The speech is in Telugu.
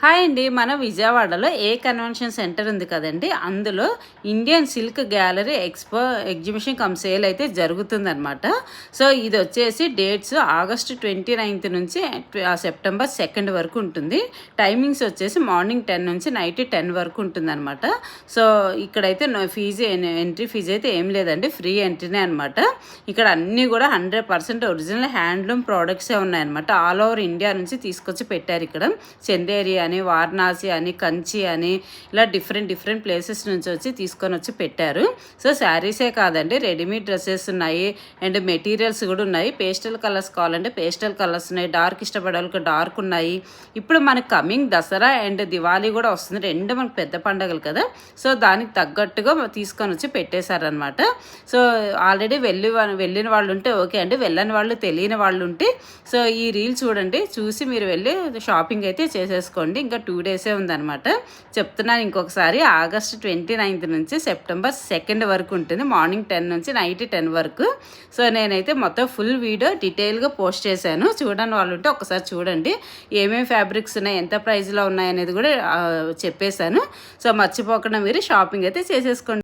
హాయ్ అండి, మన విజయవాడలో కన్వెన్షన్ సెంటర్ ఉంది కదండి, అందులో Indian silk gallery exhibition come sale అయితే జరుగుతుందన్నమాట. సో ఇది వచ్చేసి డేట్స్ ఆగస్టు 29 నుంచి సెప్టెంబర్ 2 వరకు ఉంటుంది. టైమింగ్స్ వచ్చేసి మార్నింగ్ 10 నుంచి నైట్ 10 వరకు ఉంటుందన్నమాట. సో ఇక్కడైతే ఎంట్రీ ఫీజు అయితే ఏం లేదండి, ఫ్రీ ఎంట్రీనే అనమాట. ఇక్కడ అన్నీ కూడా 100% ఒరిజినల్ హ్యాండ్లూమ్ ప్రోడక్ట్సే ఉన్నాయన్నమాట. ఆల్ ఓవర్ ఇండియా నుంచి తీసుకొచ్చి పెట్టారు. ఇక్కడ చందేరి అని, వారణాసి అని, కంచి అని, ఇలా డిఫరెంట్ ప్లేసెస్ నుంచి వచ్చి తీసుకొని వచ్చి పెట్టారు. సో శారీసే కాదండి, రెడీమేడ్ డ్రెస్సెస్ ఉన్నాయి అండ్ మెటీరియల్స్ కూడా ఉన్నాయి. పేస్టల్ కలర్స్ కావాలంటే పేస్టల్ కలర్స్ ఉన్నాయి, డార్క్ ఇష్టపడే వాళ్ళకి డార్క్ ఉన్నాయి. ఇప్పుడు మనకి కమింగ్ దసరా అండ్ దివాళీ కూడా వస్తుంది, రెండు మనకు పెద్ద పండుగలు కదా. సో దానికి తగ్గట్టుగా తీసుకొని వచ్చి పెట్టేశారనమాట. సో ఆల్రెడీ వెళ్ళిన వాళ్ళు ఉంటే ఓకే అండి, వెళ్ళని వాళ్ళు, తెలియని వాళ్ళు ఉంటే సో ఈ రీల్ చూడండి, చూసి మీరు వెళ్ళి షాపింగ్ అయితే చేసేసుకోండి. ఇంకా 2 డేసే ఉందన్నమాట. చెప్తున్నాను ఇంకొకసారి, ఆగస్టు 29 నుంచి సెప్టెంబర్ 2 వరకు ఉంటుంది, మార్నింగ్ 10 నుంచి నైట్ 10 వరకు. సో నేనైతే మొత్తం ఫుల్ వీడియో డీటెయిల్గా పోస్ట్ చేశాను, చూడని వాళ్ళు ఉంటే ఒకసారి చూడండి. ఏమేమి ఫ్యాబ్రిక్స్ ఉన్నాయి, ఎంత ప్రైస్లో ఉన్నాయి అనేది కూడా చెప్పేశాను. సో మర్చిపోకుండా మీరు షాపింగ్ అయితే చేసేసుకోండి.